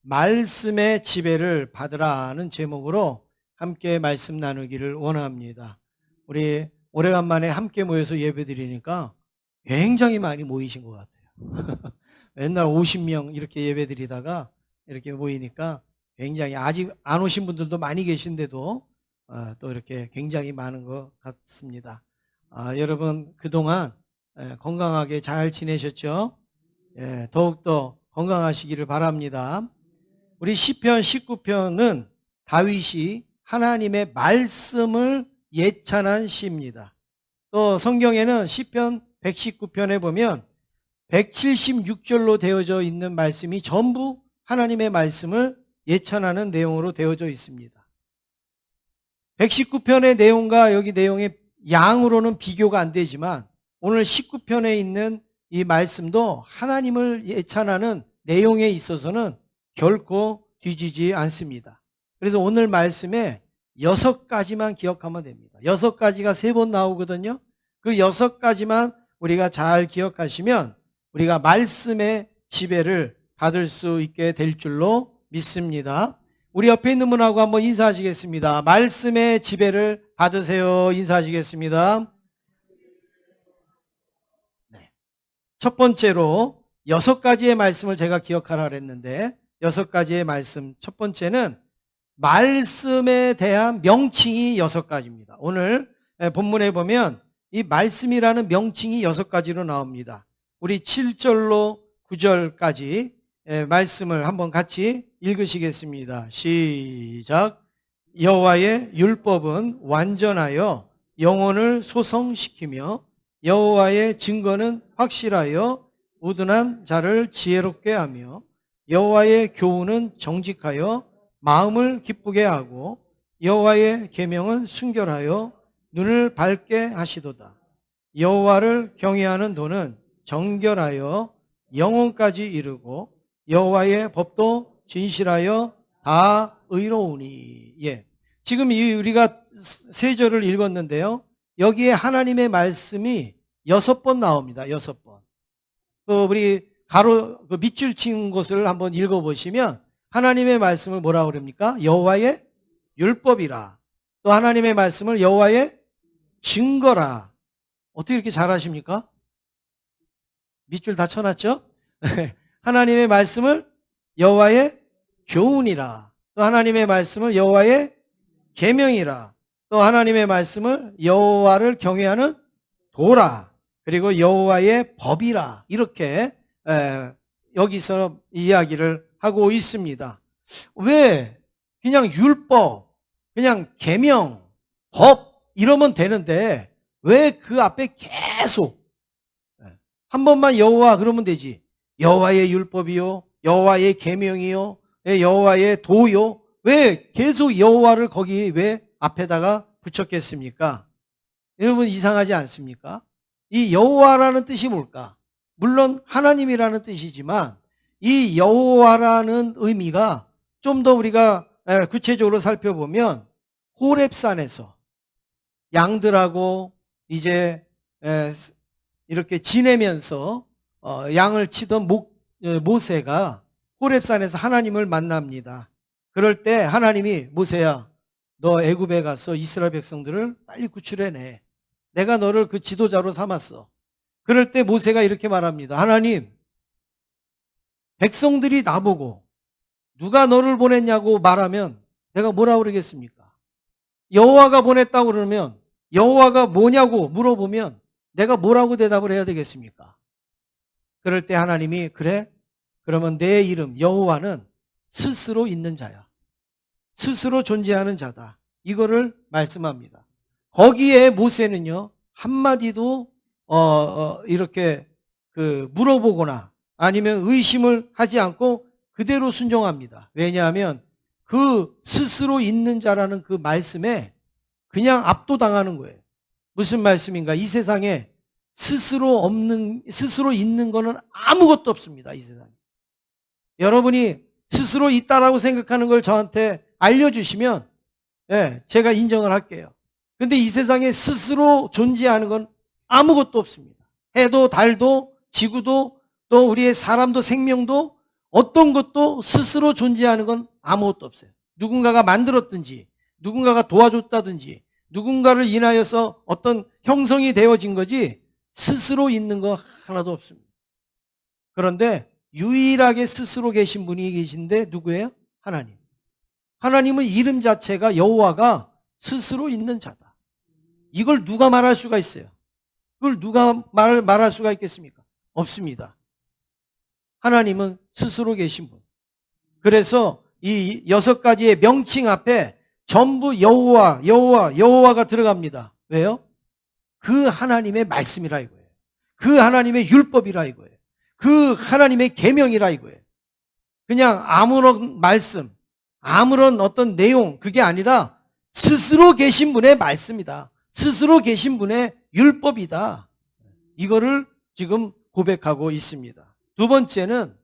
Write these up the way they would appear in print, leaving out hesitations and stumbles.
말씀의 지배를 받으라는 제목으로 함께 말씀 나누기를 원합니다. 우리 오래간만에 함께 모여서 예배드리니까 굉장히 많이 모이신 것 같아요. 맨날 50명 이렇게 예배드리다가 이렇게 모이니까 굉장히, 아직 안 오신 분들도 많이 계신데도 또 이렇게 굉장히 많은 것 같습니다. 여러분 그동안 건강하게 잘 지내셨죠? 더욱더 건강하시기를 바랍니다. 우리 시편 19편은 다윗이 하나님의 말씀을 예찬한 시입니다. 또 성경에는 시편 119편에 보면 176절로 되어져 있는 말씀이 전부 하나님의 말씀을 예찬하는 내용으로 되어져 있습니다. 119편의 내용과 여기 내용의 양으로는 비교가 안 되지만 오늘 19편에 있는 이 말씀도 하나님을 예찬하는 내용에 있어서는 결코 뒤지지 않습니다. 그래서 오늘 말씀에 6가지만 기억하면 됩니다. 6가지가 3번 나오거든요. 그 6가지만 우리가 잘 기억하시면 우리가 말씀의 지배를 받을 수 있게 될 줄로 믿습니다. 우리 옆에 있는 분하고 한번 인사하시겠습니다. 말씀의 지배를 받으세요. 인사하시겠습니다. 네. 첫 번째로 6가지의 말씀을 제가 기억하라 그랬는데 6가지의 말씀, 첫 번째는 말씀에 대한 명칭이 6가지입니다. 오늘 본문에 보면 이 말씀이라는 명칭이 6가지로 나옵니다. 우리 7절로 9절까지 말씀을 한번 같이 읽으시겠습니다. 시작. 여호와의 율법은 완전하여 영혼을 소성시키며 여호와의 증거는 확실하여 우둔한 자를 지혜롭게 하며 여호와의 교훈은 정직하여 마음을 기쁘게 하고 여호와의 계명은 순결하여 눈을 밝게 하시도다. 여호와를 경외하는 도는 정결하여 영혼까지 이르고 여호와의 법도 진실하여 다 의로우니. 지금 우리가 3절을 읽었는데요. 여기에 하나님의 말씀이 6번 나옵니다. 6번. 우리 가로 밑줄 친 곳을 한번 읽어보시면 하나님의 말씀을 뭐라고 그럽니까? 여호와의 율법이라. 또 하나님의 말씀을 여호와의 증거라. 어떻게 이렇게 잘하십니까? 밑줄 다 쳐놨죠? 하나님의 말씀을 여호와의 교훈이라. 또 하나님의 말씀을 여호와의 계명이라. 또 하나님의 말씀을 여호와를 경외하는 도라. 그리고 여호와의 법이라. 이렇게 여기서 이야기를 하고 있습니다. 왜 그냥 율법, 그냥 계명, 법 이러면 되는데 왜 그 앞에 계속 한 번만 여호와 그러면 되지. 여호와의 율법이요, 여호와의 계명이요, 여호와의 도요. 왜 계속 여호와를 거기 왜 앞에다가 붙였겠습니까? 여러분 이상하지 않습니까? 이 여호와라는 뜻이 뭘까? 물론 하나님이라는 뜻이지만 이 여호와라는 의미가 좀 더 우리가 구체적으로 살펴보면 호렙산에서 양들하고 이제 이렇게 지내면서 양을 치던 모세가 호렙산에서 하나님을 만납니다. 그럴 때 하나님이 모세야, 너 애굽에 가서 이스라엘 백성들을 빨리 구출해내. 내가 너를 그 지도자로 삼았어. 그럴 때 모세가 이렇게 말합니다. 하나님, 백성들이 나보고 누가 너를 보냈냐고 말하면 내가 뭐라고 그러겠습니까? 여호와가 보냈다고 그러면 여호와가 뭐냐고 물어보면 내가 뭐라고 대답을 해야 되겠습니까? 그럴 때 하나님이 그래? 그러면 내 이름 여호와는 스스로 있는 자야. 스스로 존재하는 자다. 이거를 말씀합니다. 거기에 모세는요 한마디도 이렇게 물어보거나 아니면 의심을 하지 않고 그대로 순종합니다. 왜냐하면 그 스스로 있는 자라는 그 말씀에 그냥 압도당하는 거예요. 무슨 말씀인가? 이 세상에 스스로 있는 거는 아무것도 없습니다. 이 세상에. 여러분이 스스로 있다라고 생각하는 걸 저한테 알려주시면 제가 인정을 할게요. 근데 이 세상에 스스로 존재하는 건 아무것도 없습니다. 해도 달도 지구도 또 우리의 사람도 생명도 어떤 것도 스스로 존재하는 건 아무것도 없어요. 누군가가 만들었든지 누군가가 도와줬다든지 누군가를 인하여서 어떤 형성이 되어진 거지 스스로 있는 거 하나도 없습니다. 그런데 유일하게 스스로 계신 분이 계신데 누구예요? 하나님. 하나님은 이름 자체가 여호와가 스스로 있는 자다. 이걸 누가 말할 수가 있어요? 그걸 누가 말할 수가 있겠습니까? 없습니다. 하나님은 스스로 계신 분. 그래서 이 6가지의 명칭 앞에 전부 여호와, 여호와, 여호와가 들어갑니다. 왜요? 그 하나님의 말씀이라 이거예요. 그 하나님의 율법이라 이거예요. 그 하나님의 계명이라 이거예요. 그냥 아무런 말씀, 아무런 어떤 내용 그게 아니라 스스로 계신 분의 말씀이다. 스스로 계신 분의 율법이다. 이거를 지금 고백하고 있습니다. 두 번째는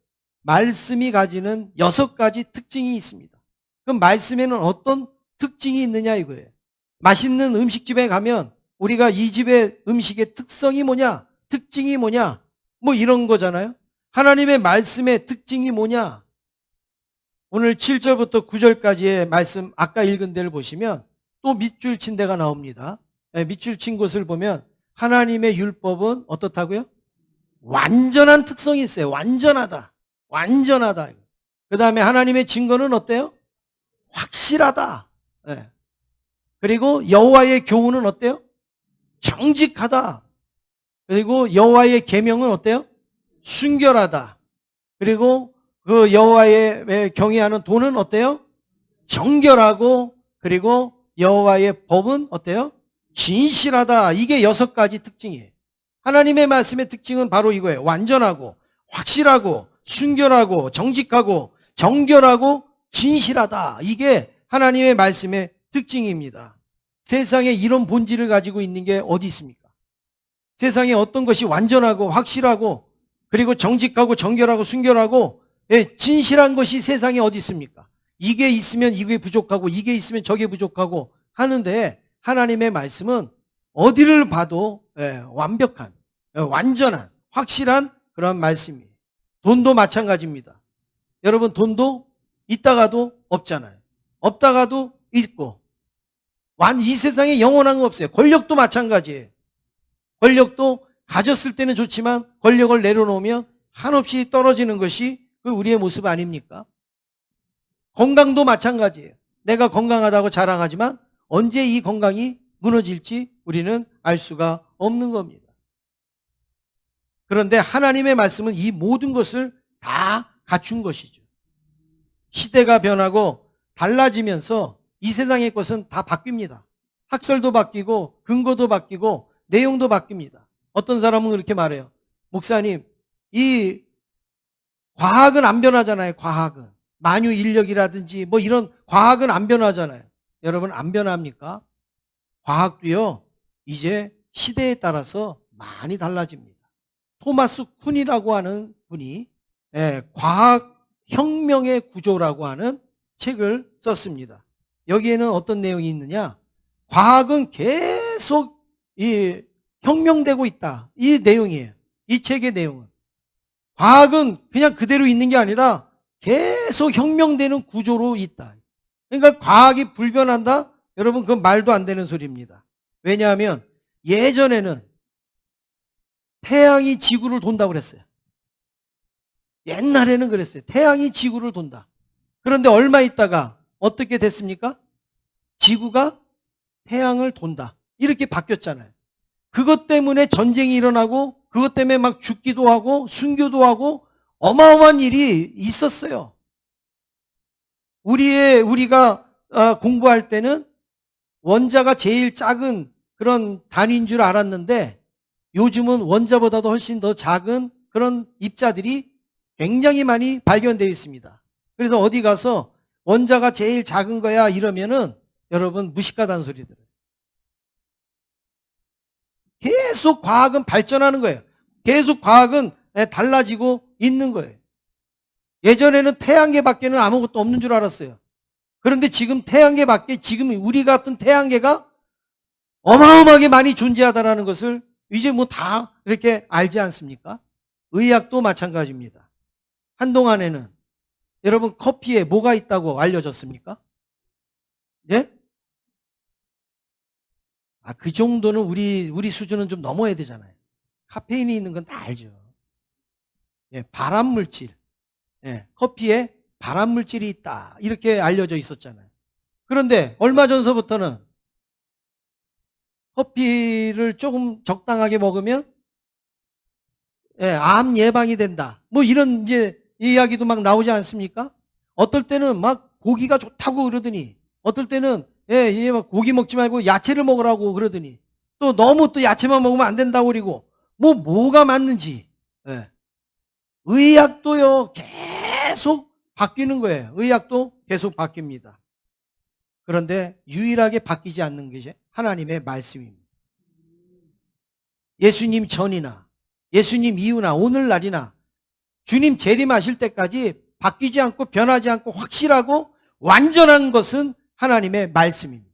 말씀이 가지는 6가지 특징이 있습니다. 그럼 말씀에는 어떤 특징이 있느냐 이거예요. 맛있는 음식집에 가면 우리가 이 집의 음식의 특성이 뭐냐, 특징이 뭐냐, 뭐 이런 거잖아요. 하나님의 말씀의 특징이 뭐냐. 오늘 7절부터 9절까지의 말씀 아까 읽은 데를 보시면 또 밑줄 친 데가 나옵니다. 밑줄 친 곳을 보면 하나님의 율법은 어떻다고요? 완전한 특성이 있어요. 완전하다. 완전하다. 그 다음에 하나님의 증거는 어때요? 확실하다. 네. 그리고 여호와의 교훈은 어때요? 정직하다. 그리고 여호와의 계명은 어때요? 순결하다. 그리고 그 여호와의 경외하는 도는 어때요? 정결하고, 그리고 여호와의 법은 어때요? 진실하다. 이게 6가지 특징이에요. 하나님의 말씀의 특징은 바로 이거예요. 완전하고 확실하고 순결하고 정직하고 정결하고 진실하다. 이게 하나님의 말씀의 특징입니다. 세상에 이런 본질을 가지고 있는 게 어디 있습니까? 세상에 어떤 것이 완전하고 확실하고 그리고 정직하고 정결하고 순결하고 진실한 것이 세상에 어디 있습니까? 이게 있으면 이게 부족하고 이게 있으면 저게 부족하고 하는데 하나님의 말씀은 어디를 봐도 완벽한, 완전한, 확실한 그런 말씀이에요. 돈도 마찬가지입니다. 여러분 돈도 있다가도 없잖아요. 없다가도 있고 이 세상에 영원한 거 없어요. 권력도 마찬가지예요. 권력도 가졌을 때는 좋지만 권력을 내려놓으면 한없이 떨어지는 것이 그 우리의 모습 아닙니까? 건강도 마찬가지예요. 내가 건강하다고 자랑하지만 언제 이 건강이 무너질지 우리는 알 수가 없는 겁니다. 그런데 하나님의 말씀은 이 모든 것을 다 갖춘 것이죠. 시대가 변하고 달라지면서 이 세상의 것은 다 바뀝니다. 학설도 바뀌고 근거도 바뀌고 내용도 바뀝니다. 어떤 사람은 그렇게 말해요. 목사님, 이 과학은 안 변하잖아요. 과학은. 만유 인력이라든지 뭐 이런 과학은 안 변하잖아요. 여러분 안 변합니까? 과학도요. 이제 시대에 따라서 많이 달라집니다. 토마스 쿤이라고 하는 분이 과학혁명의 구조라고 하는 책을 썼습니다. 여기에는 어떤 내용이 있느냐? 과학은 계속 혁명되고 있다. 이 내용이에요. 이 책의 내용은. 과학은 그냥 그대로 있는 게 아니라 계속 혁명되는 구조로 있다. 그러니까 과학이 불변한다? 여러분 그건 말도 안 되는 소리입니다. 왜냐하면 예전에는 태양이 지구를 돈다고 그랬어요. 옛날에는 그랬어요. 태양이 지구를 돈다. 그런데 얼마 있다가 어떻게 됐습니까? 지구가 태양을 돈다. 이렇게 바뀌었잖아요. 그것 때문에 전쟁이 일어나고 그것 때문에 막 죽기도 하고 순교도 하고 어마어마한 일이 있었어요. 우리가 공부할 때는 원자가 제일 작은 그런 단위인 줄 알았는데 요즘은 원자보다도 훨씬 더 작은 그런 입자들이 굉장히 많이 발견되어 있습니다. 그래서 어디 가서 원자가 제일 작은 거야 이러면은 여러분 무식하다는 소리 들어요. 계속 과학은 발전하는 거예요. 계속 과학은 달라지고 있는 거예요. 예전에는 태양계밖에는 아무것도 없는 줄 알았어요. 그런데 지금 태양계밖에 지금 우리 같은 태양계가 어마어마하게 많이 존재하다라는 것을 이제 뭐 다 이렇게 알지 않습니까? 의학도 마찬가지입니다. 한동안에는 여러분 커피에 뭐가 있다고 알려졌습니까? 예? 그 정도는 우리 수준은 좀 넘어야 되잖아요. 카페인이 있는 건 다 알죠. 예, 발암물질. 예, 커피에 발암물질이 있다. 이렇게 알려져 있었잖아요. 그런데 얼마 전서부터는 커피를 조금 적당하게 먹으면 예, 암 예방이 된다. 뭐 이런 이제 이야기도 막 나오지 않습니까? 어떨 때는 막 고기가 좋다고 그러더니 어떨 때는 예, 막 고기 먹지 말고 야채를 먹으라고 그러더니 또 너무 또 야채만 먹으면 안 된다고 그러고 뭐가 맞는지 예. 의학도요 계속 바뀌는 거예요. 의학도 계속 바뀝니다. 그런데 유일하게 바뀌지 않는 것이 하나님의 말씀입니다. 예수님 전이나 예수님 이후나 오늘날이나 주님 재림하실 때까지 바뀌지 않고 변하지 않고 확실하고 완전한 것은 하나님의 말씀입니다.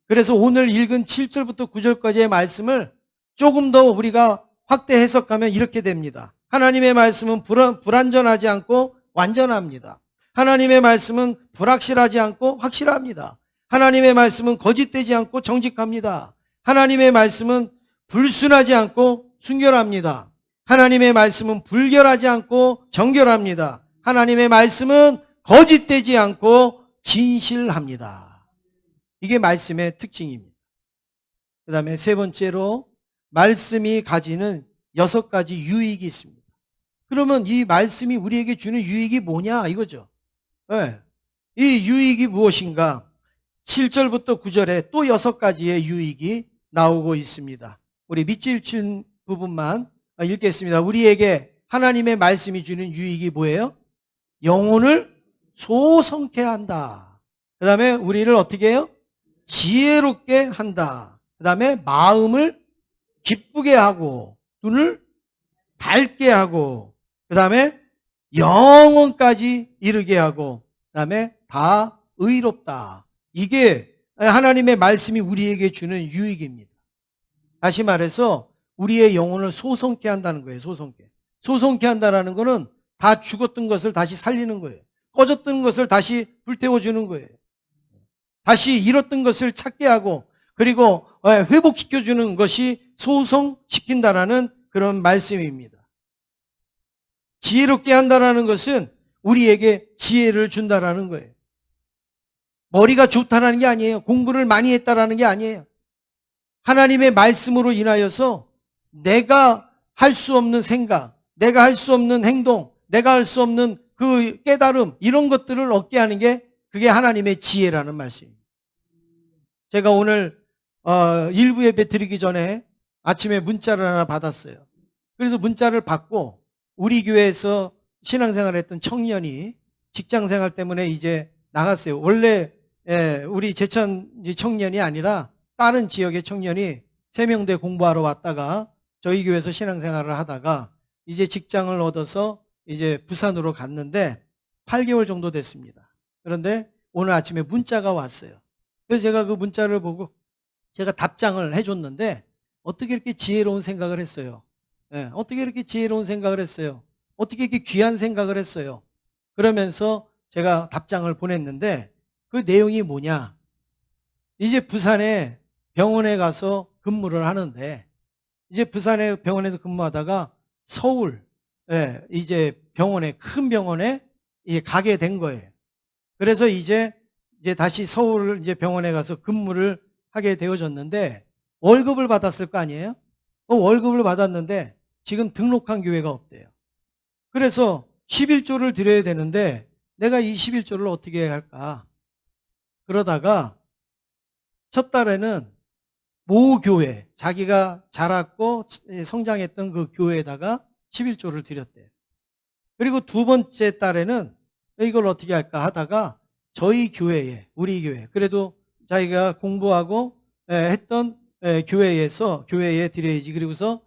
그래서 오늘 읽은 7절부터 9절까지의 말씀을 조금 더 우리가 확대 해석하면 이렇게 됩니다. 하나님의 말씀은 불완전하지 않고 완전합니다. 하나님의 말씀은 불확실하지 않고 확실합니다. 하나님의 말씀은 거짓되지 않고 정직합니다. 하나님의 말씀은 불순하지 않고 순결합니다. 하나님의 말씀은 불결하지 않고 정결합니다. 하나님의 말씀은 거짓되지 않고 진실합니다. 이게 말씀의 특징입니다. 그 다음에 세 번째로 말씀이 가지는 6가지 유익이 있습니다. 그러면 이 말씀이 우리에게 주는 유익이 뭐냐 이거죠. 네. 이 유익이 무엇인가? 7절부터 9절에 또 6가지의 유익이 나오고 있습니다. 우리 밑줄 친 부분만 읽겠습니다. 우리에게 하나님의 말씀이 주는 유익이 뭐예요? 영혼을 소성케 한다. 그 다음에 우리를 어떻게 해요? 지혜롭게 한다. 그 다음에 마음을 기쁘게 하고 눈을 밝게 하고 그 다음에 영원까지 이르게 하고 그 다음에 다 의롭다. 이게 하나님의 말씀이 우리에게 주는 유익입니다. 다시 말해서 우리의 영혼을 소성케 한다는 거예요. 소성케 한다는 거는 다 죽었던 것을 다시 살리는 거예요. 꺼졌던 것을 다시 불태워주는 거예요. 다시 잃었던 것을 찾게 하고 그리고 회복시켜주는 것이 소성시킨다라는 그런 말씀입니다. 지혜롭게 한다라는 것은 우리에게 지혜를 준다라는 거예요. 머리가 좋다라는 게 아니에요. 공부를 많이 했다라는 게 아니에요. 하나님의 말씀으로 인하여서 내가 할 수 없는 생각, 내가 할 수 없는 행동, 내가 할 수 없는 그 깨달음 이런 것들을 얻게 하는 게 그게 하나님의 지혜라는 말씀입니다. 제가 오늘 일부 예배 드리기 전에 아침에 문자를 하나 받았어요. 그래서 문자를 받고 우리 교회에서 신앙생활을 했던 청년이 직장생활 때문에 이제 나갔어요. 원래 우리 제천 청년이 아니라 다른 지역의 청년이 세명대 공부하러 왔다가 저희 교회에서 신앙생활을 하다가 이제 직장을 얻어서 이제 부산으로 갔는데 8개월 정도 됐습니다. 그런데 오늘 아침에 문자가 왔어요. 그래서 제가 그 문자를 보고 제가 답장을 해줬는데 어떻게 이렇게 지혜로운 생각을 했어요. 어떻게 이렇게 지혜로운 생각을 했어요. 어떻게 이렇게 귀한 생각을 했어요. 그러면서 제가 답장을 보냈는데 그 내용이 뭐냐. 이제 부산에 병원에 가서 근무를 하는데 이제 부산에 병원에서 근무하다가 서울 이제 병원에 큰 병원에 이제 가게 된 거예요. 그래서 이제 다시 서울 이제 병원에 가서 근무를 하게 되어졌는데 월급을 받았을 거 아니에요? 월급을 받았는데 지금 등록한 교회가 없대요. 그래서 11조를 드려야 되는데 내가 이 11조를 어떻게 할까? 그러다가 첫 달에는 모 교회, 자기가 자랐고 성장했던 그 교회에다가 11조를 드렸대요. 그리고 두 번째 달에는 이걸 어떻게 할까 하다가 저희 교회에, 우리 교회, 그래도 자기가 공부하고 했던 교회에 드려야지. 그리고서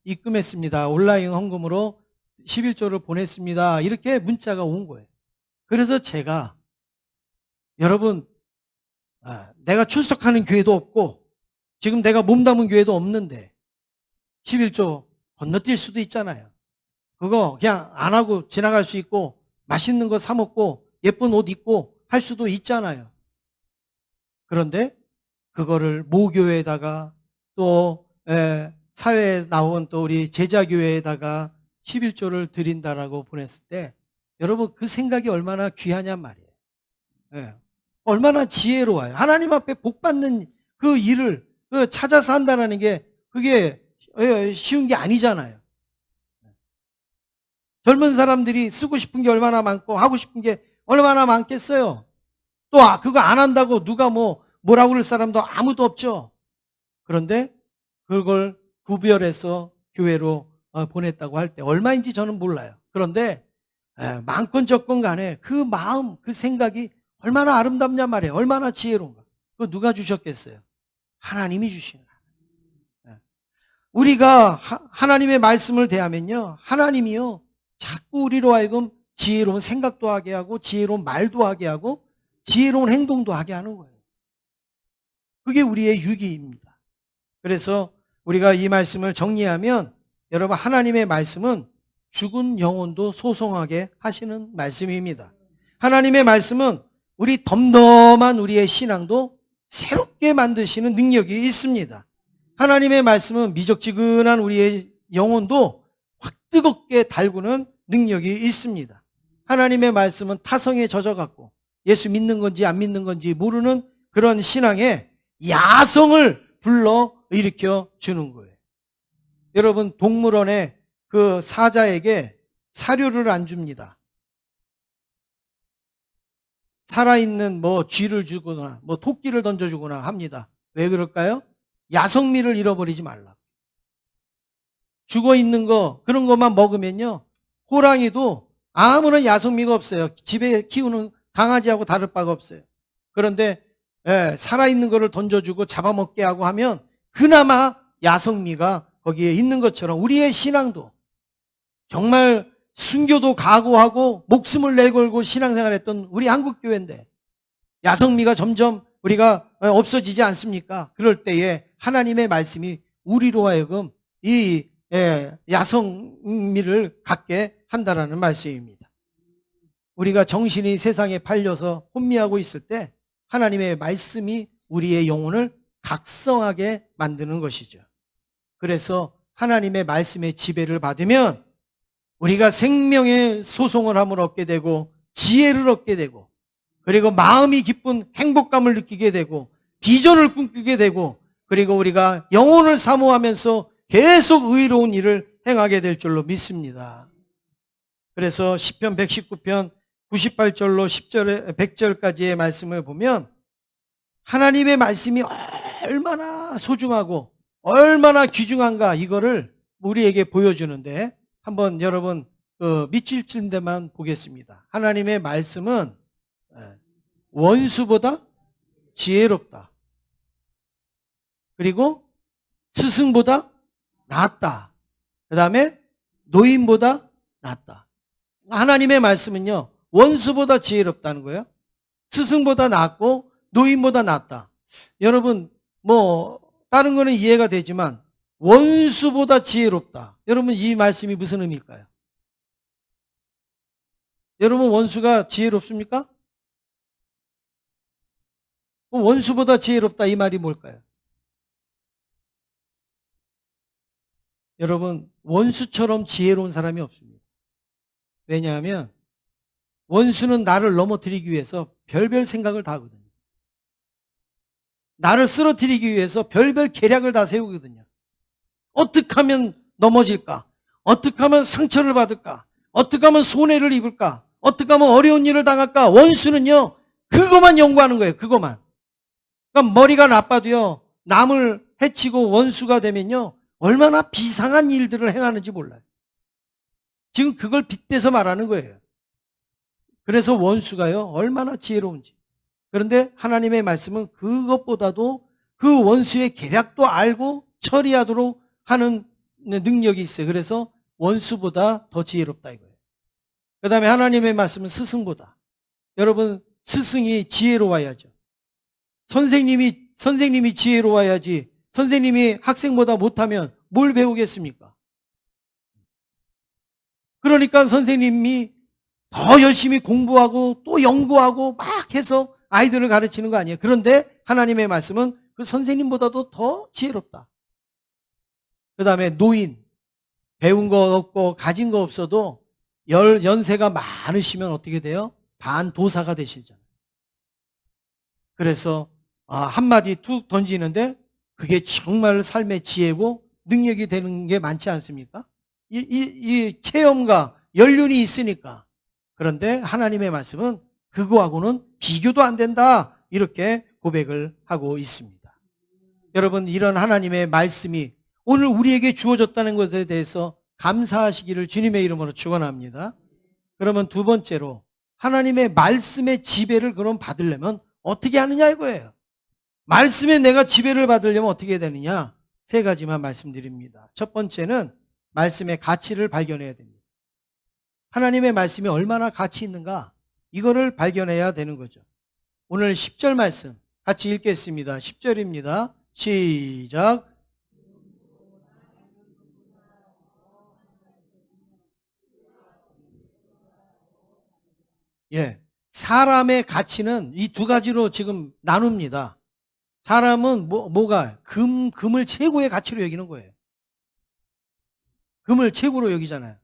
입금했습니다. 온라인 헌금으로 11조를 보냈습니다. 이렇게 문자가 온 거예요. 그래서 제가 여러분 내가 출석하는 교회도 없고 지금 내가 몸담은 교회도 없는데 11조 건너뛸 수도 있잖아요. 그거 그냥 안 하고 지나갈 수 있고 맛있는 거 사 먹고 예쁜 옷 입고 할 수도 있잖아요. 그런데 그거를 모교에다가 또 사회에 나온 또 우리 제자교회에다가 11조를 드린다라고 보냈을 때 여러분 그 생각이 얼마나 귀하냔 말이에요. 예. 얼마나 지혜로워요. 하나님 앞에 복 받는 그 일을 찾아서 한다는 게 그게 쉬운 게 아니잖아요. 젊은 사람들이 쓰고 싶은 게 얼마나 많고 하고 싶은 게 얼마나 많겠어요. 또 그거 안 한다고 누가 뭐라고 그럴 사람도 아무도 없죠. 그런데 그걸 구별해서 교회로 보냈다고 할 때 얼마인지 저는 몰라요. 그런데 많건 적건 간에 그 마음, 그 생각이 얼마나 아름답냐 말이에요. 얼마나 지혜로운가. 그거 누가 주셨겠어요? 하나님이 주신 거예요. 우리가 하나님의 말씀을 대하면요, 하나님이요 자꾸 우리로 하여금 지혜로운 생각도 하게 하고 지혜로운 말도 하게 하고 지혜로운 행동도 하게 하는 거예요. 그게 우리의 유기입니다. 그래서 우리가 이 말씀을 정리하면 여러분 하나님의 말씀은 죽은 영혼도 소송하게 하시는 말씀입니다. 하나님의 말씀은 우리 덤덤한 우리의 신앙도 새롭게 만드시는 능력이 있습니다. 하나님의 말씀은 미적지근한 우리의 영혼도 확 뜨겁게 달구는 능력이 있습니다. 하나님의 말씀은 타성에 젖어갖고 예수 믿는 건지 안 믿는 건지 모르는 그런 신앙에 야성을 불러 일으켜 주는 거예요. 여러분 동물원에 그 사자에게 사료를 안 줍니다. 살아있는 쥐를 주거나 토끼를 던져주거나 합니다. 왜 그럴까요? 야성미를 잃어버리지 말라. 죽어있는 거 그런 것만 먹으면요 호랑이도 아무런 야성미가 없어요. 집에 키우는 강아지하고 다를 바가 없어요. 그런데 살아있는 거를 던져주고 잡아먹게 하고 하면 그나마 야성미가 거기에 있는 것처럼 우리의 신앙도 정말 순교도 각오하고 목숨을 내걸고 신앙생활했던 우리 한국교회인데 야성미가 점점 우리가 없어지지 않습니까? 그럴 때에 하나님의 말씀이 우리로 하여금 이 야성미를 갖게 한다라는 말씀입니다. 우리가 정신이 세상에 팔려서 혼미하고 있을 때 하나님의 말씀이 우리의 영혼을 각성하게 만드는 것이죠. 그래서 하나님의 말씀의 지배를 받으면 우리가 생명의 소송을 함을 얻게 되고 지혜를 얻게 되고 그리고 마음이 기쁜 행복감을 느끼게 되고 비전을 꿈꾸게 되고 그리고 우리가 영혼을 사모하면서 계속 의로운 일을 행하게 될 줄로 믿습니다. 그래서 시편 119편 98절로 10절에 100절까지의 말씀을 보면 하나님의 말씀이 얼마나 소중하고 얼마나 귀중한가 이거를 우리에게 보여주는데 한번 여러분 밑줄 친 데만 보겠습니다. 하나님의 말씀은 원수보다 지혜롭다. 그리고 스승보다 낫다. 그 다음에 노인보다 낫다. 하나님의 말씀은요 원수보다 지혜롭다는 거예요. 스승보다 낫고 노인보다 낫다. 여러분 다른 거는 이해가 되지만 원수보다 지혜롭다. 여러분 이 말씀이 무슨 의미일까요? 여러분 원수가 지혜롭습니까? 그럼 원수보다 지혜롭다 이 말이 뭘까요? 여러분 원수처럼 지혜로운 사람이 없습니다. 왜냐하면 원수는 나를 넘어뜨리기 위해서 별별 생각을 다 하거든요. 나를 쓰러뜨리기 위해서 별별 계략을 다 세우거든요. 어떻게 하면 넘어질까? 어떻게 하면 상처를 받을까? 어떻게 하면 손해를 입을까? 어떻게 하면 어려운 일을 당할까? 원수는요 그것만 연구하는 거예요. 그것만. 그러니까 머리가 나빠도요 남을 해치고 원수가 되면요 얼마나 비상한 일들을 행하는지 몰라요. 지금 그걸 빗대서 말하는 거예요. 그래서 원수가요 얼마나 지혜로운지. 그런데 하나님의 말씀은 그것보다도 그 원수의 계략도 알고 처리하도록 하는 능력이 있어요. 그래서 원수보다 더 지혜롭다 이거예요. 그 다음에 하나님의 말씀은 스승보다. 여러분 스승이 지혜로워야죠. 선생님이 지혜로워야지 선생님이 학생보다 못하면 뭘 배우겠습니까? 그러니까 선생님이 더 열심히 공부하고 또 연구하고 막 해서 아이들을 가르치는 거 아니에요. 그런데 하나님의 말씀은 그 선생님보다도 더 지혜롭다. 그 다음에 노인, 배운 거 없고 가진 거 없어도 연세가 많으시면 어떻게 돼요? 반도사가 되시잖아요. 그래서 한마디 툭 던지는데 그게 정말 삶의 지혜고 능력이 되는 게 많지 않습니까? 이 체험과 연륜이 있으니까. 그런데 하나님의 말씀은 그거하고는 비교도 안 된다. 이렇게 고백을 하고 있습니다. 여러분, 이런 하나님의 말씀이 오늘 우리에게 주어졌다는 것에 대해서 감사하시기를 주님의 이름으로 축원합니다. 그러면 두 번째로 하나님의 말씀의 지배를 그럼 받으려면 어떻게 하느냐 이거예요. 말씀에 내가 지배를 받으려면 어떻게 해야 되느냐? 세 가지만 말씀드립니다. 첫 번째는 말씀의 가치를 발견해야 됩니다. 하나님의 말씀이 얼마나 가치 있는가? 이거를 발견해야 되는 거죠. 오늘 10절 말씀 같이 읽겠습니다. 10절입니다. 시작. 예. 사람의 가치는 이 두 가지로 지금 나눕니다. 사람은 뭐가? 금을 최고의 가치로 여기는 거예요. 금을 최고로 여기잖아요.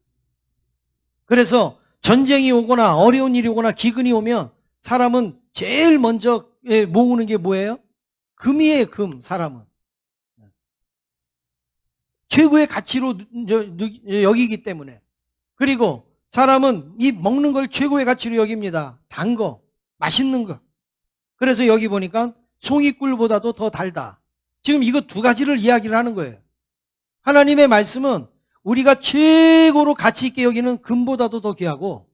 그래서 전쟁이 오거나 어려운 일이 오거나 기근이 오면 사람은 제일 먼저 모으는 게 뭐예요? 금이에요, 금, 사람은. 최고의 가치로 여기기 때문에. 그리고 사람은 이 먹는 걸 최고의 가치로 여깁니다. 단 거, 맛있는 거. 그래서 여기 보니까 송이꿀보다도 더 달다. 지금 이거 두 가지를 이야기를 하는 거예요. 하나님의 말씀은 우리가 최고로 가치 있게 여기는 금보다도 더 귀하고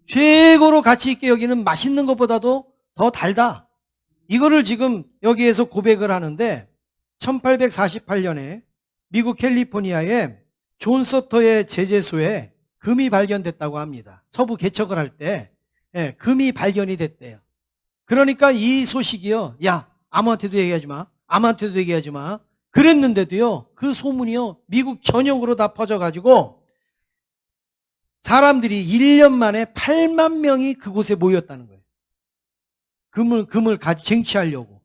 최고로 가치 있게 여기는 맛있는 것보다도 더 달다. 이거를 지금 여기에서 고백을 하는데 1848년에 미국 캘리포니아의 존 서터의 제재소에 금이 발견됐다고 합니다. 서부 개척을 할 때 금이 발견이 됐대요. 그러니까 이 소식이요. 야, 아무한테도 얘기하지 마. 아무한테도 얘기하지 마. 그랬는데도요. 그 소문이요. 미국 전역으로 다 퍼져가지고 사람들이 1년 만에 8만 명이 그곳에 모였다는 거예요. 금을 쟁취하려고.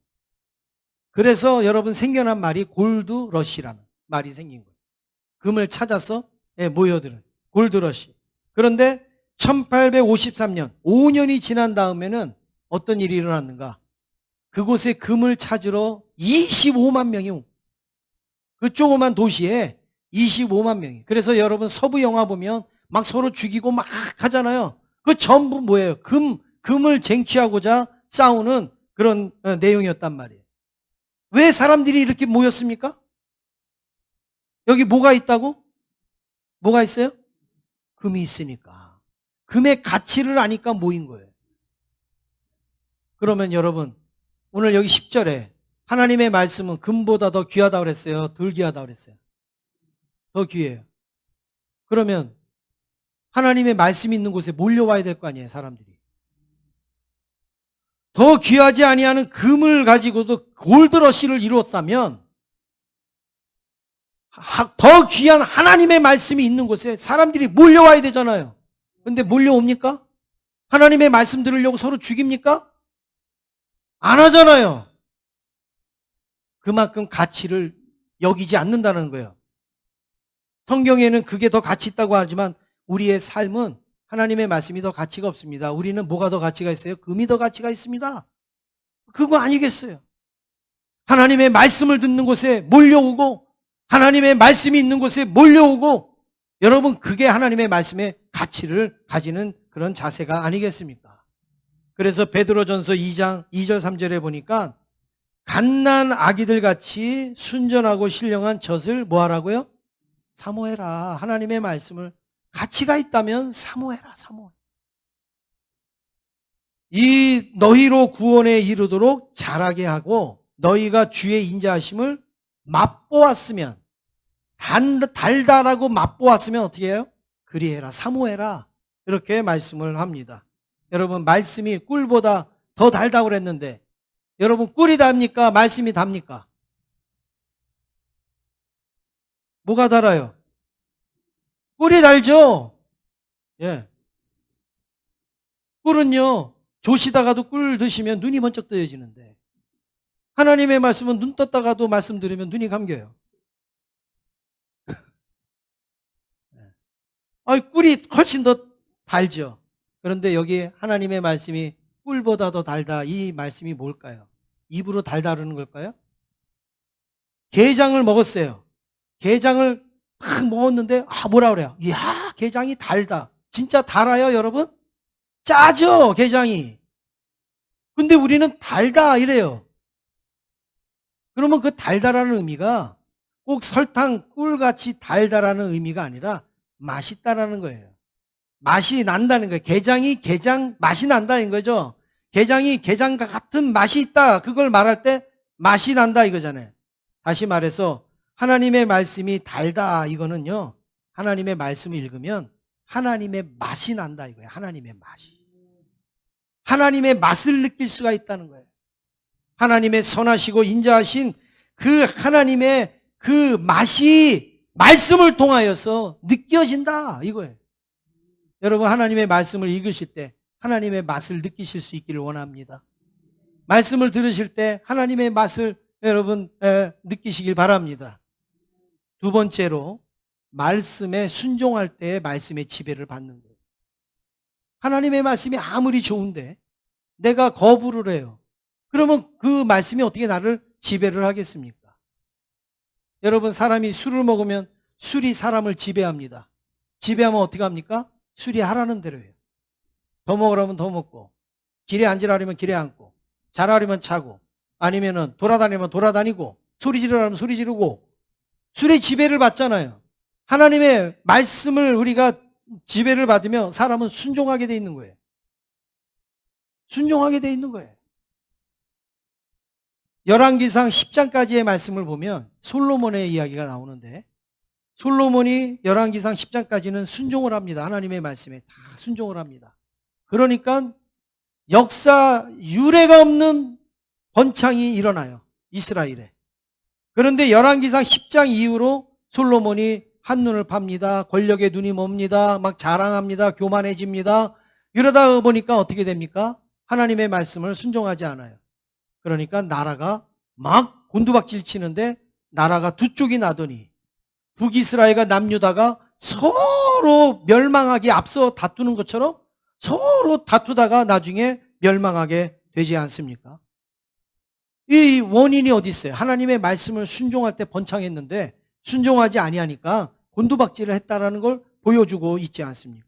그래서 여러분 생겨난 말이 골드 러시라는 말이 생긴 거예요. 금을 찾아서 모여드는 골드 러시. 그런데 1853년 5년이 지난 다음에는 어떤 일이 일어났는가? 그곳에 금을 찾으러 25만 명이 그 조그만 도시에 25만 명이. 그래서 여러분 서부 영화 보면 막 서로 죽이고 막 하잖아요. 그 전부 뭐예요? 금을 쟁취하고자 싸우는 그런 내용이었단 말이에요. 왜 사람들이 이렇게 모였습니까? 여기 뭐가 있다고? 뭐가 있어요? 금이 있으니까. 금의 가치를 아니까 모인 거예요. 그러면 여러분, 오늘 여기 10절에 하나님의 말씀은 금보다 더 귀하다고 그랬어요? 덜 귀하다고 그랬어요? 더 귀해요. 그러면 하나님의 말씀이 있는 곳에 몰려와야 될 거 아니에요, 사람들이. 더 귀하지 아니하는 금을 가지고도 골드러시를 이루었다면 더 귀한 하나님의 말씀이 있는 곳에 사람들이 몰려와야 되잖아요. 근데 몰려옵니까? 하나님의 말씀 들으려고 서로 죽입니까? 안 하잖아요. 그만큼 가치를 여기지 않는다는 거예요. 성경에는 그게 더 가치 있다고 하지만 우리의 삶은 하나님의 말씀이 더 가치가 없습니다. 우리는 뭐가 더 가치가 있어요? 금이 더 가치가 있습니다. 그거 아니겠어요? 하나님의 말씀을 듣는 곳에 몰려오고 하나님의 말씀이 있는 곳에 몰려오고 여러분 그게 하나님의 말씀의 가치를 가지는 그런 자세가 아니겠습니까? 그래서 베드로전서 2장 2절 3절에 보니까 갓난 아기들 같이 순전하고 신령한 젖을 뭐하라고요? 사모해라. 하나님의 말씀을 가치가 있다면 사모해라. 사모해. 이 너희로 구원에 이르도록 자라게 하고 너희가 주의 인자하심을 맛보았으면 달달하고 맛보았으면 어떻게 해요? 그리해라. 사모해라. 이렇게 말씀을 합니다. 여러분 말씀이 꿀보다 더 달다고 그랬는데 여러분 꿀이 답니까? 말씀이 답니까? 뭐가 달아요? 꿀이 달죠? 예. 꿀은요, 조시다가도 꿀 드시면 눈이 번쩍 뜨여지는데, 하나님의 말씀은 눈 떴다가도 말씀 들으면 눈이 감겨요. 꿀이 훨씬 더 달죠. 그런데 여기 하나님의 말씀이 꿀보다 더 달다. 이 말씀이 뭘까요? 입으로 달다르는 걸까요? 게장을 먹었어요. 게장을 딱 먹었는데 뭐라 그래요? 이야, 게장이 달다. 진짜 달아요, 여러분? 짜죠, 게장이. 근데 우리는 달다 이래요. 그러면 그 달다라는 의미가 꼭 설탕, 꿀같이 달다라는 의미가 아니라 맛있다라는 거예요. 맛이 난다는 거예요. 게장이 게장 맛이 난다는 거죠. 게장이 게장과 같은 맛이 있다. 그걸 말할 때 맛이 난다 이거잖아요. 다시 말해서 하나님의 말씀이 달다 이거는요. 하나님의 말씀을 읽으면 하나님의 맛이 난다 이거예요. 하나님의 맛이. 하나님의 맛을 느낄 수가 있다는 거예요. 하나님의 선하시고 인자하신 그 하나님의 그 맛이 말씀을 통하여서 느껴진다 이거예요. 여러분 하나님의 말씀을 읽으실 때 하나님의 맛을 느끼실 수 있기를 원합니다. 말씀을 들으실 때 하나님의 맛을 여러분 느끼시길 바랍니다. 두 번째로 말씀에 순종할 때 말씀의 지배를 받는 거예요. 하나님의 말씀이 아무리 좋은데 내가 거부를 해요. 그러면 그 말씀이 어떻게 나를 지배를 하겠습니까? 여러분 사람이 술을 먹으면 술이 사람을 지배합니다. 지배하면 어떻게 합니까? 술이 하라는 대로 해요. 더 먹으라면 더 먹고, 길에 앉으라면 길에 앉고, 자라려면 자고, 아니면은 돌아다니면 돌아다니고, 소리 지르라면 소리 지르고, 술의 지배를 받잖아요. 하나님의 말씀을 우리가 지배를 받으면 사람은 순종하게 돼 있는 거예요. 순종하게 돼 있는 거예요. 열왕기상 10장까지의 말씀을 보면 솔로몬의 이야기가 나오는데 솔로몬이 열왕기상 10장까지는 순종을 합니다. 하나님의 말씀에 다 순종을 합니다. 그러니까 역사 유례가 없는 번창이 일어나요. 이스라엘에. 그런데 열왕기상 10장 이후로 솔로몬이 한눈을 팝니다. 권력의 눈이 멉니다. 막 자랑합니다. 교만해집니다. 이러다 보니까 어떻게 됩니까? 하나님의 말씀을 순종하지 않아요. 그러니까 나라가 막 곤두박질 치는데 나라가 두 쪽이 나더니 북이스라엘과 남유다가 서로 멸망하기 앞서 다투는 것처럼 서로 다투다가 나중에 멸망하게 되지 않습니까? 이 원인이 어디 있어요? 하나님의 말씀을 순종할 때 번창했는데 순종하지 아니하니까 곤두박질을 했다라는 걸 보여주고 있지 않습니까?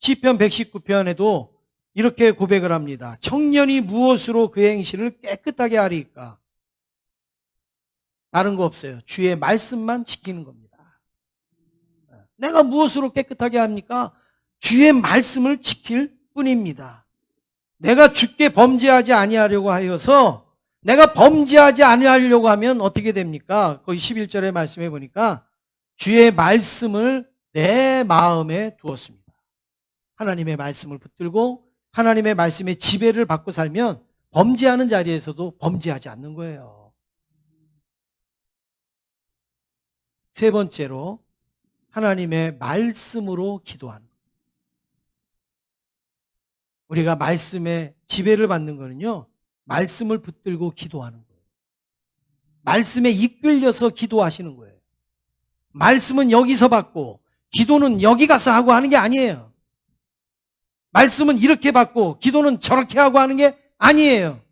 시편 119편에도 이렇게 고백을 합니다. 청년이 무엇으로 그 행실을 깨끗하게 하리까? 다른 거 없어요. 주의 말씀만 지키는 겁니다. 내가 무엇으로 깨끗하게 합니까? 주의 말씀을 지킬 뿐입니다. 내가 주께 범죄하지 아니하려고 하여서 내가 범죄하지 아니하려고 하면 어떻게 됩니까? 거기 11절의 말씀해 보니까 주의 말씀을 내 마음에 두었습니다. 하나님의 말씀을 붙들고 하나님의 말씀의 지배를 받고 살면 범죄하는 자리에서도 범죄하지 않는 거예요. 세 번째로 하나님의 말씀으로 기도하는 거예요. 우리가 말씀의 지배를 받는 거는요. 말씀을 붙들고 기도하는 거예요. 말씀에 이끌려서 기도하시는 거예요. 말씀은 여기서 받고 기도는 여기 가서 하고 하는 게 아니에요. 말씀은 이렇게 받고 기도는 저렇게 하고 하는 게 아니에요.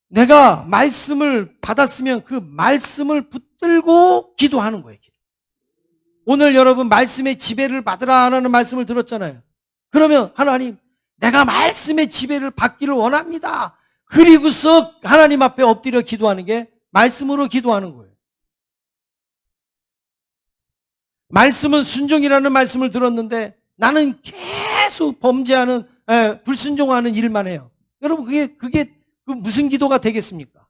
내가 말씀을 받았으면 그 말씀을 붙들고 기도하는 거예요. 오늘 여러분 말씀의 지배를 받으라 하는 말씀을 들었잖아요. 그러면 하나님 내가 말씀의 지배를 받기를 원합니다. 그리고서 하나님 앞에 엎드려 기도하는 게 말씀으로 기도하는 거예요. 말씀은 순종이라는 말씀을 들었는데 나는 계속 범죄하는 불순종하는 일만 해요. 여러분 그게 무슨 기도가 되겠습니까?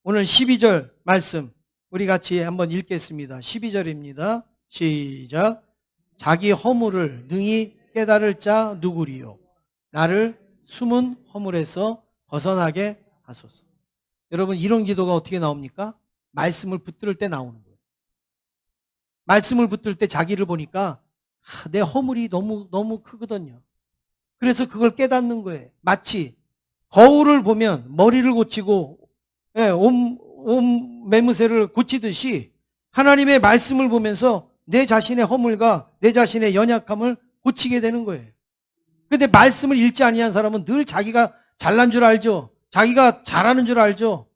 오늘 12절 말씀 우리 같이 한번 읽겠습니다. 12절입니다. 시작. 자기 허물을 능히 깨달을 자 누구리요? 나를 숨은 허물에서 벗어나게 하소서. 여러분 이런 기도가 어떻게 나옵니까? 말씀을 붙들 때 나오는 거예요. 말씀을 붙들 때 자기를 보니까 내 허물이 너무 크거든요. 그래서 그걸 깨닫는 거예요. 마치 거울을 보면 머리를 고치고 옷 매무새를 고치듯이 하나님의 말씀을 보면서 내 자신의 허물과 내 자신의 연약함을 고치게 되는 거예요. 그런데 말씀을 읽지 아니한 사람은 늘 자기가 잘난 줄 알죠. 자기가 잘하는 줄 알죠.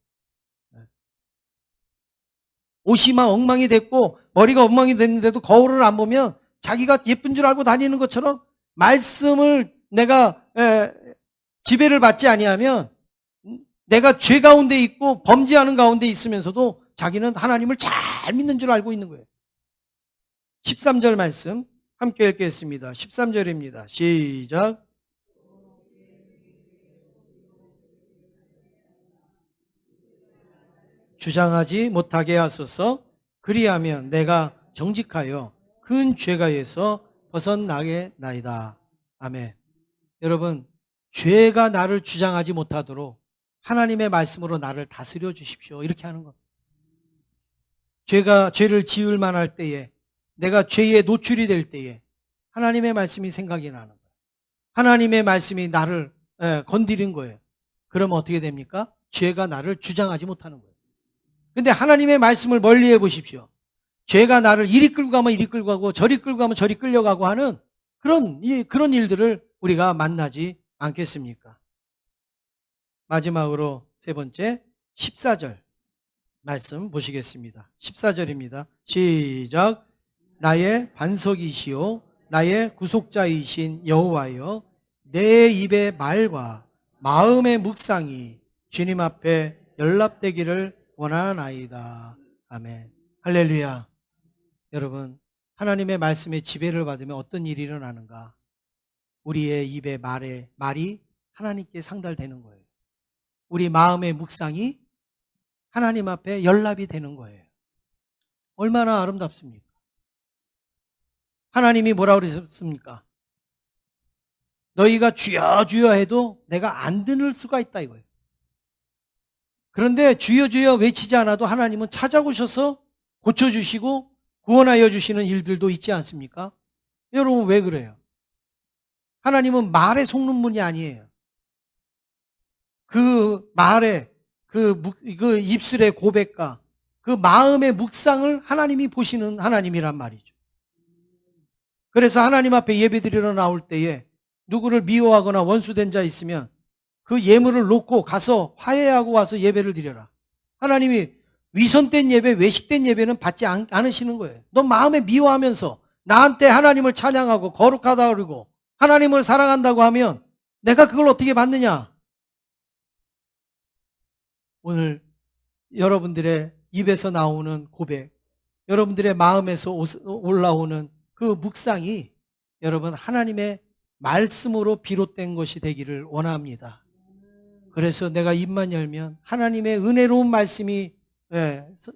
옷이 막 엉망이 됐고 머리가 엉망이 됐는데도 거울을 안 보면 자기가 예쁜 줄 알고 다니는 것처럼 말씀을 내가 지배를 받지 아니하면 내가 죄 가운데 있고 범죄하는 가운데 있으면서도 자기는 하나님을 잘 믿는 줄 알고 있는 거예요. 13절 말씀 함께 읽겠습니다. 13절입니다. 시작. 주장하지 못하게 하소서. 그리하면 내가 정직하여 큰 죄가에서 벗어나겠나이다. 아멘. 여러분, 죄가 나를 주장하지 못하도록 하나님의 말씀으로 나를 다스려 주십시오. 이렇게 하는 겁니다. 죄를 지을 만할 때에, 내가 죄에 노출이 될 때에 하나님의 말씀이 생각이 나는 거예요. 하나님의 말씀이 나를 건드린 거예요. 그러면 어떻게 됩니까? 죄가 나를 주장하지 못하는 거예요. 근데 하나님의 말씀을 멀리해 보십시오. 죄가 나를 이리 끌고 가면 이리 끌고 가고 저리 끌고 가면 저리 끌려가고 하는 그런 일들을 우리가 만나지 않겠습니까? 마지막으로 세 번째 14절 말씀 보시겠습니다. 14절입니다. 시작. 나의 반석이시오 나의 구속자이신 여호와여, 내 입의 말과 마음의 묵상이 주님 앞에 연락되기를 원하나이다. 아멘. 할렐루야. 여러분, 하나님의 말씀에 지배를 받으면 어떤 일이 일어나는가? 우리의 입의 말이 하나님께 상달되는 거예요. 우리 마음의 묵상이 하나님 앞에 연락이 되는 거예요. 얼마나 아름답습니까? 하나님이 뭐라고 그러셨습니까? 너희가 주여 주여 해도 내가 안 들을 수가 있다 이거예요. 그런데 주여 주여 외치지 않아도 하나님은 찾아오셔서 고쳐주시고 구원하여 주시는 일들도 있지 않습니까? 여러분, 왜 그래요? 하나님은 말에 속는 분이 아니에요. 그 말에 그 입술의 고백과 그 마음의 묵상을 하나님이 보시는 하나님이란 말이죠. 그래서 하나님 앞에 예배드리러 나올 때에 누구를 미워하거나 원수된 자 있으면 그 예물을 놓고 가서 화해하고 와서 예배를 드려라. 하나님이 위선된 예배, 외식된 예배는 받지 않으시는 거예요. 너 마음에 미워하면서 나한테 하나님을 찬양하고 거룩하다 그러고 하나님을 사랑한다고 하면 내가 그걸 어떻게 받느냐? 오늘 여러분들의 입에서 나오는 고백, 여러분들의 마음에서 올라오는 그 묵상이 여러분 하나님의 말씀으로 비롯된 것이 되기를 원합니다. 그래서 내가 입만 열면 하나님의 은혜로운 말씀이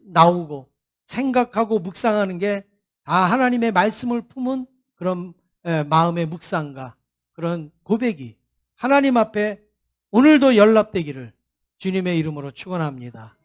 나오고 생각하고 묵상하는 게 다 하나님의 말씀을 품은 그런 마음의 묵상과 그런 고백이 하나님 앞에 오늘도 연락되기를 주님의 이름으로 축원합니다.